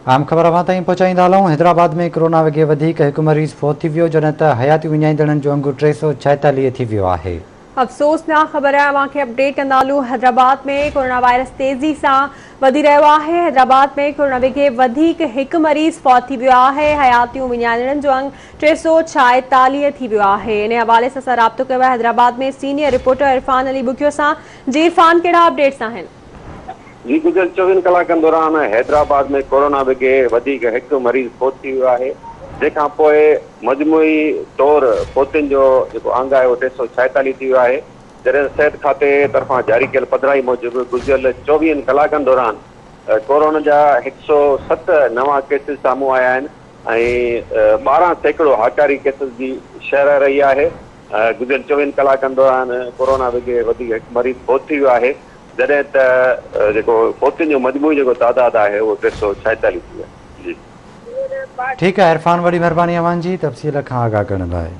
आम ख़बर अवां ताईं पहुचाईंदा हलूं। हैदराबाद में कोरोना वगे वधीक हिकु मरीज़ फोत थी वियो, जॾहिं त हयाती विञाईंदड़नि जो अंगु 346 थी वियो आहे। अफ़सोसनाक ख़बर है, अवां खे अपडेट कंदा हलूं। हैदराबाद में कोरोना वायरस तेज़ी सां वधी रहियो आहे। हैदराबाद में कोरोना वगे वधीक हिकु मरीज़ फौत थी वियो आहे। हयातियूं विञाइणनि जो अंग 346 थी वियो आहे। इन हवाले सां राब्तो कयो आहे हैदराबाद में सीनियर रिपोर्टर इरफान अली बुकियो सां। जी इरफान, कहिड़ा अपडेट्स आहिनि? जी, गुज़िरियल 24 कलाकनि दौरान हैदराबाद में कोरोना वगे वधीक हिकु मरीज़ फोत थी वियो आहे, जंहिंखां पोइ मजमूई तौर फोतियुनि जो जेको अंग आहे उहो 346 थी वियो आहे। जॾहिं सिहत खाते तरफ़ां जारी कयल पधिराई मूजिबि गुज़िरियल 24 कलाकनि दौरान कोरोना जा 107 नवां केसिस साम्हूं आया आहिनि ऐं 12% हाकारी केसिस जी शरह रही आहे। गुज़िरियल 24 कलाकनि दौरान कोरोना वगे वधीक हिकु मरीज़ फोत थी वियो आहे, जॾहिं त जेको फोतियुनि जो मजमूई जेको तादाद आहे उहो 346 थी वियो आहे। जी ठीकु आहे इरफान, वॾी महिरबानी अवां जी तफ़सील खां आगाह करण लाइ।